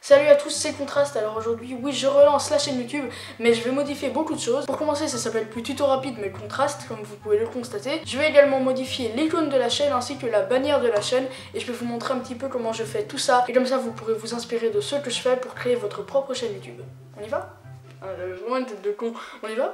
Salut à tous, c'est Contraste. Alors aujourd'hui, oui, je relance la chaîne YouTube, mais je vais modifier beaucoup de choses. Pour commencer, ça s'appelle plus tuto rapide, mais Contraste, comme vous pouvez le constater. Je vais également modifier l'icône de la chaîne ainsi que la bannière de la chaîne, et je vais vous montrer un petit peu comment je fais tout ça. Et comme ça, vous pourrez vous inspirer de ce que je fais pour créer votre propre chaîne YouTube. On y va? J'avais vraiment une tête de con. On y va?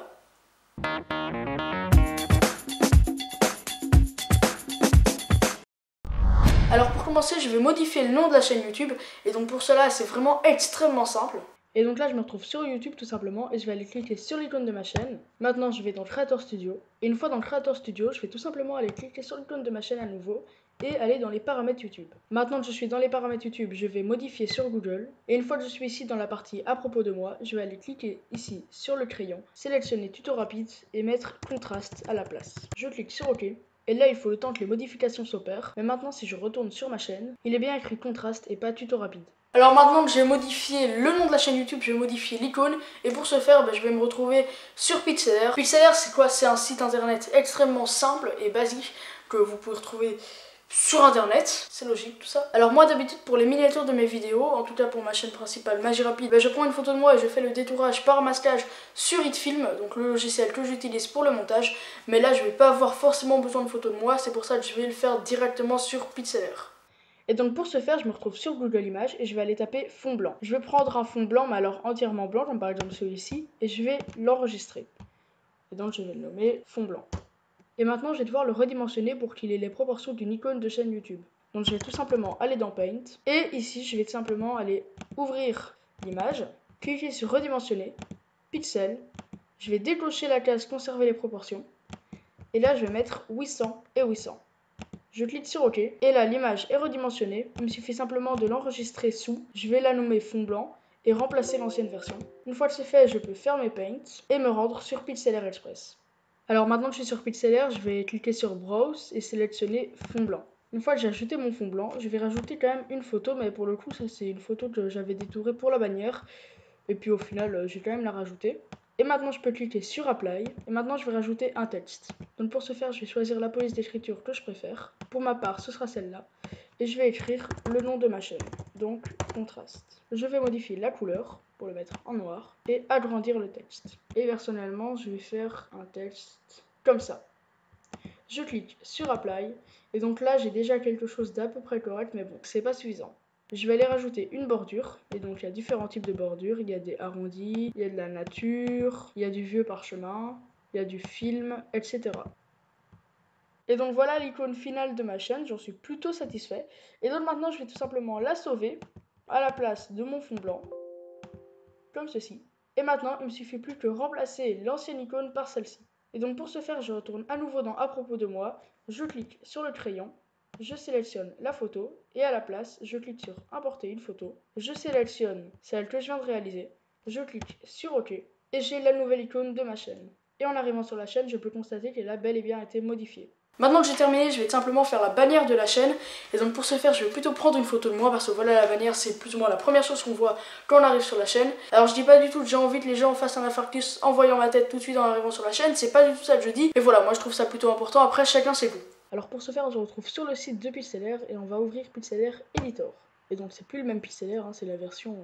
Alors pour commencer, je vais modifier le nom de la chaîne YouTube, et donc pour cela, c'est vraiment extrêmement simple. Et donc là, je me retrouve sur YouTube tout simplement, et je vais aller cliquer sur l'icône de ma chaîne. Maintenant, je vais dans Creator Studio, et une fois dans le Creator Studio, je vais tout simplement aller cliquer sur l'icône de ma chaîne à nouveau, et aller dans les paramètres YouTube. Maintenant que je suis dans les paramètres YouTube, je vais modifier sur Google, et une fois que je suis ici dans la partie à propos de moi, je vais aller cliquer ici sur le crayon, sélectionner tuto rapide, et mettre contraste à la place. Je clique sur OK. Et là, il faut le temps que les modifications s'opèrent. Mais maintenant, si je retourne sur ma chaîne, il est bien écrit contraste et pas tuto rapide. Alors maintenant que j'ai modifié le nom de la chaîne YouTube, je vais modifier l'icône. Et pour ce faire, je vais me retrouver sur Pixlr. Pixlr, c'est quoi? C'est un site internet extrêmement simple et basique que vous pouvez retrouver sur internet, c'est logique tout ça. Alors moi d'habitude pour les miniatures de mes vidéos, en tout cas pour ma chaîne principale Magie Rapide, je prends une photo de moi et je fais le détourage par masquage sur HitFilm, donc le logiciel que j'utilise pour le montage. Mais là je vais pas avoir forcément besoin de photos de moi, c'est pour ça que je vais le faire directement sur Pixlr. Et donc pour ce faire, je me retrouve sur Google Images et je vais aller taper fond blanc. Je vais prendre un fond blanc, mais alors entièrement blanc, comme par exemple celui-ci, et je vais l'enregistrer. Et donc je vais le nommer fond blanc. Et maintenant, je vais devoir le redimensionner pour qu'il ait les proportions d'une icône de chaîne YouTube. Donc je vais tout simplement aller dans Paint. Et ici, je vais tout simplement aller ouvrir l'image, cliquer sur redimensionner, pixel. Je vais décocher la case conserver les proportions. Et là, je vais mettre 800 et 800. Je clique sur OK. Et là, l'image est redimensionnée. Il me suffit simplement de l'enregistrer sous. Je vais la nommer fond blanc et remplacer l'ancienne version. Une fois que c'est fait, je peux fermer Paint et me rendre sur Pixlr Express. Alors maintenant que je suis sur Pixlr, je vais cliquer sur Browse et sélectionner fond blanc. Une fois que j'ai ajouté mon fond blanc, je vais rajouter quand même une photo, mais pour le coup, ça c'est une photo que j'avais détourée pour la bannière. Et puis au final, j'ai quand même la rajouter. Et maintenant, je peux cliquer sur Apply. Et maintenant, je vais rajouter un texte. Donc pour ce faire, je vais choisir la police d'écriture que je préfère. Pour ma part, ce sera celle-là. Et je vais écrire le nom de ma chaîne, donc contraste. Je vais modifier la couleur pour le mettre en noir et agrandir le texte. Et personnellement, je vais faire un texte comme ça. Je clique sur Apply et donc là j'ai déjà quelque chose d'à peu près correct, mais bon, c'est pas suffisant. Je vais aller rajouter une bordure, et donc il y a différents types de bordures, il y a des arrondis, il y a de la nature, il y a du vieux parchemin, il y a du film, etc. Et donc voilà l'icône finale de ma chaîne, j'en suis plutôt satisfait. Et donc maintenant je vais tout simplement la sauver à la place de mon fond blanc, comme ceci. Et maintenant il me suffit plus que remplacer l'ancienne icône par celle-ci. Et donc pour ce faire je retourne à nouveau dans à propos de moi, je clique sur le crayon, je sélectionne la photo et à la place je clique sur importer une photo, je sélectionne celle que je viens de réaliser, je clique sur OK et j'ai la nouvelle icône de ma chaîne. Et en arrivant sur la chaîne, je peux constater qu'elle a bel et bien été modifiée. Maintenant que j'ai terminé, je vais simplement faire la bannière de la chaîne. Et donc pour ce faire, je vais plutôt prendre une photo de moi parce que voilà, la bannière c'est plus ou moins la première chose qu'on voit quand on arrive sur la chaîne. Alors je dis pas du tout que j'ai envie que les gens fassent un infarctus en voyant ma tête tout de suite en arrivant sur la chaîne, c'est pas du tout ça que je dis. Et voilà, moi je trouve ça plutôt important, après chacun ses goûts. Alors pour ce faire, on se retrouve sur le site de Pixlr et on va ouvrir Pixlr Editor. Et donc c'est plus le même Pixlr, c'est la version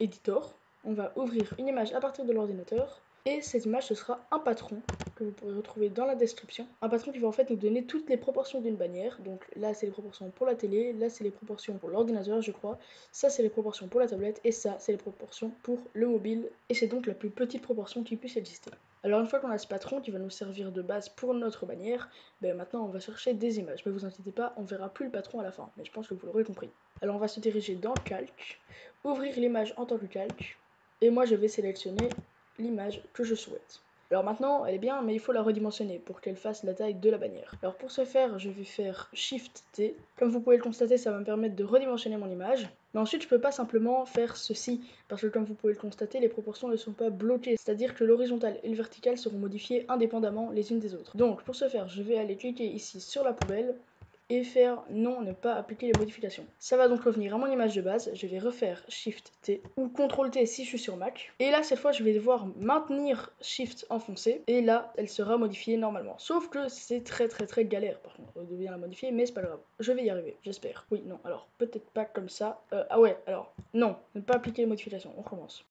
Editor. On va ouvrir une image à partir de l'ordinateur. Et cette image, ce sera un patron que vous pourrez retrouver dans la description. Un patron qui va en fait nous donner toutes les proportions d'une bannière. Donc là, c'est les proportions pour la télé, là, c'est les proportions pour l'ordinateur, je crois. Ça, c'est les proportions pour la tablette, et ça, c'est les proportions pour le mobile. Et c'est donc la plus petite proportion qui puisse exister. Alors une fois qu'on a ce patron qui va nous servir de base pour notre bannière, maintenant on va chercher des images. Mais vous inquiétez pas, on verra plus le patron à la fin, mais je pense que vous l'aurez compris. Alors on va se diriger dans Calque, ouvrir l'image en tant que calque, et moi je vais sélectionner l'image que je souhaite. Alors maintenant, elle est bien, mais il faut la redimensionner pour qu'elle fasse la taille de la bannière. Alors pour ce faire, je vais faire Shift T. Comme vous pouvez le constater, ça va me permettre de redimensionner mon image. Mais ensuite, je peux pas simplement faire ceci, parce que comme vous pouvez le constater, les proportions ne sont pas bloquées. C'est-à-dire que l'horizontale et le vertical seront modifiées indépendamment les unes des autres. Donc pour ce faire, je vais aller cliquer ici sur la poubelle, et faire non, ne pas appliquer les modifications. Ça va donc revenir à mon image de base. Je vais refaire Shift T ou CTRL T si je suis sur Mac. Et là, cette fois, je vais devoir maintenir Shift enfoncé. Et là, elle sera modifiée normalement. Sauf que c'est très galère par contre de bien la modifier, mais c'est pas grave. Je vais y arriver, j'espère. Oui, non, alors peut-être pas comme ça. Ah ouais, alors non, ne pas appliquer les modifications. On recommence.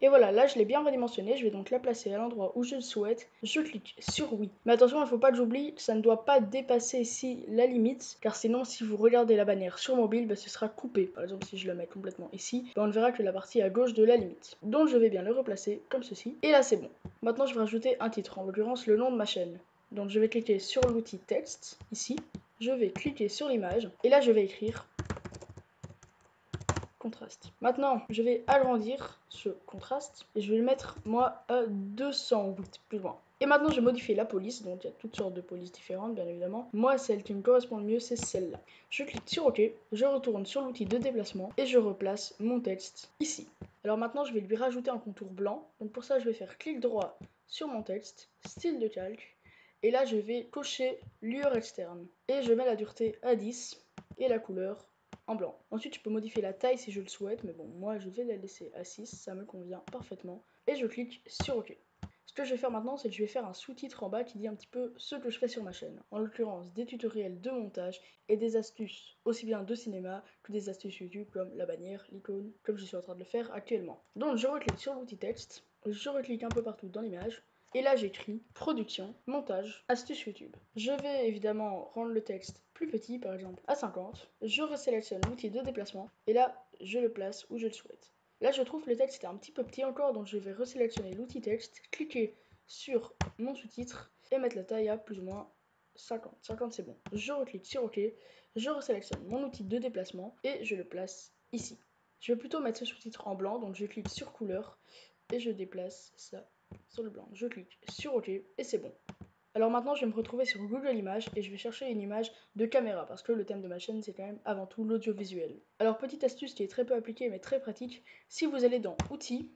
Et voilà, là je l'ai bien redimensionné, je vais donc la placer à l'endroit où je le souhaite. Je clique sur oui. Mais attention, il ne faut pas que j'oublie, ça ne doit pas dépasser ici la limite, car sinon si vous regardez la bannière sur mobile, ce sera coupé. Par exemple, si je le mets complètement ici, on ne verra que la partie à gauche de la limite. Donc je vais bien le replacer comme ceci. Et là c'est bon. Maintenant je vais rajouter un titre, en l'occurrence le nom de ma chaîne. Donc je vais cliquer sur l'outil texte, ici. Je vais cliquer sur l'image, et là je vais écrire contraste. Maintenant, je vais agrandir ce contraste et je vais le mettre, moi, à 208, plus loin. Et maintenant, je vais modifier la police, donc il y a toutes sortes de polices différentes, bien évidemment. Moi, celle qui me correspond le mieux, c'est celle-là. Je clique sur OK, je retourne sur l'outil de déplacement et je replace mon texte ici. Alors maintenant, je vais lui rajouter un contour blanc. Donc pour ça, je vais faire clic droit sur mon texte, style de calque. Et là, je vais cocher lueur externe. Et je mets la dureté à 10 et la couleur en blanc. Ensuite, je peux modifier la taille si je le souhaite, mais bon, moi je vais la laisser à 6, ça me convient parfaitement. Et je clique sur OK. Ce que je vais faire maintenant, c'est que je vais faire un sous-titre en bas qui dit un petit peu ce que je fais sur ma chaîne. En l'occurrence, des tutoriels de montage et des astuces, aussi bien de cinéma que des astuces YouTube comme la bannière, l'icône, comme je suis en train de le faire actuellement. Donc je reclique sur l'outil texte, je reclique un peu partout dans l'image. Et là, j'écris production, montage, astuce YouTube. Je vais évidemment rendre le texte plus petit, par exemple à 50. Je resélectionne l'outil de déplacement et là, je le place où je le souhaite. Là, je trouve que le texte est un petit peu petit encore, donc je vais resélectionner l'outil texte, cliquer sur mon sous-titre et mettre la taille à plus ou moins 50. 50, c'est bon. Je reclique sur OK, je resélectionne mon outil de déplacement et je le place ici. Je vais plutôt mettre ce sous-titre en blanc, donc je clique sur couleur et je déplace ça sur le blanc. Je clique sur OK et c'est bon. Alors maintenant, je vais me retrouver sur Google Images et je vais chercher une image de caméra parce que le thème de ma chaîne, c'est quand même avant tout l'audiovisuel. Alors, petite astuce qui est très peu appliquée mais très pratique, si vous allez dans Outils,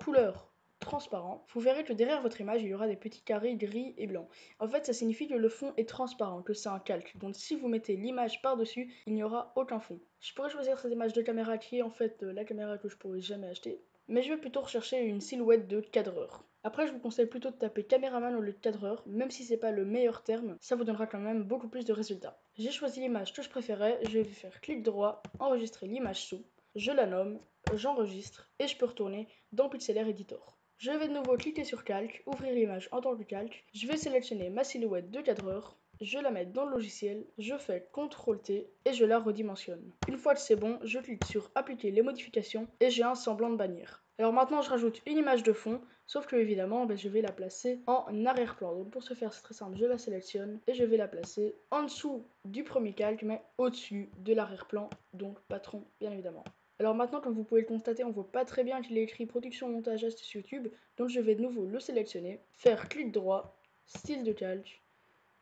Couleurs, Transparent, vous verrez que derrière votre image, il y aura des petits carrés gris et blancs. En fait, ça signifie que le fond est transparent, que c'est un calque. Donc si vous mettez l'image par-dessus, il n'y aura aucun fond. Je pourrais choisir cette image de caméra qui est en fait la caméra que je pourrais jamais acheter, mais je vais plutôt rechercher une silhouette de cadreur. Après, je vous conseille plutôt de taper caméraman au lieu de cadreur, même si c'est pas le meilleur terme, ça vous donnera quand même beaucoup plus de résultats. J'ai choisi l'image que je préférais, je vais faire clic droit, enregistrer l'image sous, je la nomme, j'enregistre et je peux retourner dans Pixlr Editor. Je vais de nouveau cliquer sur calque, ouvrir l'image en tant que calque, je vais sélectionner ma silhouette de cadreur, je la mets dans le logiciel, je fais CTRL T et je la redimensionne. Une fois que c'est bon, je clique sur appliquer les modifications et j'ai un semblant de bannière. Alors maintenant je rajoute une image de fond, sauf que évidemment je vais la placer en arrière-plan. Donc pour ce faire c'est très simple, je la sélectionne et je vais la placer en dessous du premier calque mais au-dessus de l'arrière-plan, donc patron bien évidemment. Alors maintenant, comme vous pouvez le constater, on voit pas très bien qu'il est écrit production montage astuce YouTube, donc je vais de nouveau le sélectionner, faire clic droit, style de calque,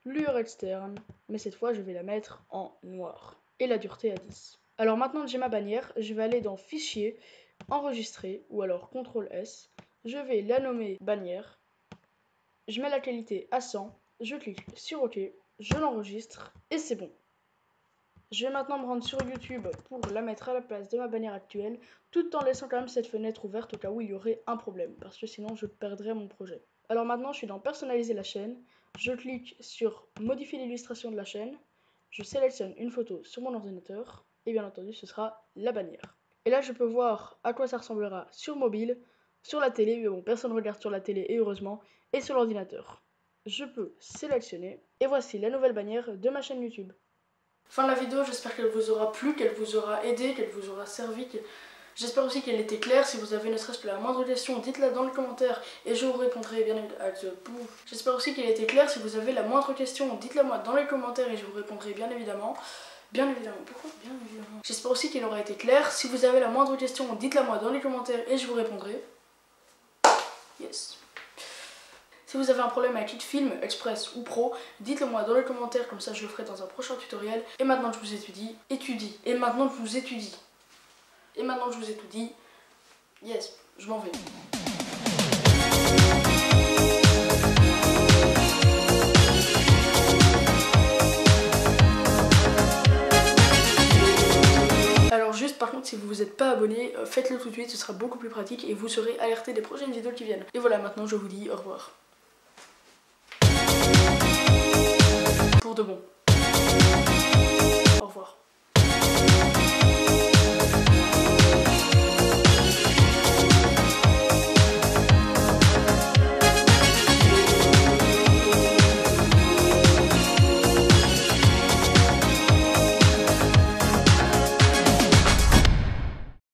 lueur externe, mais cette fois je vais la mettre en noir et la dureté à 10. Alors maintenant que j'ai ma bannière, je vais aller dans fichier, enregistrer ou alors CTRL S, je vais la nommer bannière, je mets la qualité à 100, je clique sur OK, je l'enregistre et c'est bon. Je vais maintenant me rendre sur YouTube pour la mettre à la place de ma bannière actuelle, tout en laissant quand même cette fenêtre ouverte au cas où il y aurait un problème, parce que sinon je perdrais mon projet. Alors maintenant je suis dans personnaliser la chaîne, je clique sur modifier l'illustration de la chaîne, je sélectionne une photo sur mon ordinateur, et bien entendu ce sera la bannière. Et là je peux voir à quoi ça ressemblera sur mobile, sur la télé, mais bon personne ne regarde sur la télé et heureusement, et sur l'ordinateur. Je peux sélectionner, et voici la nouvelle bannière de ma chaîne YouTube. Fin de la vidéo, j'espère qu'elle vous aura plu, qu'elle vous aura aidé, qu'elle vous aura servi. J'espère aussi qu'elle était claire. Si vous avez ne serait-ce que la moindre question, dites-la dans les commentaires et je vous répondrai bien évidemment. J'espère aussi qu'elle était claire. Si vous avez la moindre question, dites-la moi dans les commentaires et je vous répondrai bien évidemment. Bien évidemment. Pourquoi bien évidemment? J'espère aussi qu'elle aura été claire. Si vous avez la moindre question, dites-la moi dans les commentaires et je vous répondrai. Yes. Si vous avez un problème avec Film, Express ou Pro, dites-le moi dans les commentaires, comme ça je le ferai dans un prochain tutoriel. Et maintenant que je vous étudie, Et maintenant que je vous étudie. Et maintenant que je vous ai tout dit, yes, je m'en vais. par contre si vous vous êtes pas abonné, faites-le tout de suite, ce sera beaucoup plus pratique et vous serez alerté des prochaines vidéos qui viennent. Et voilà, maintenant je vous dis au revoir. Pour de bon.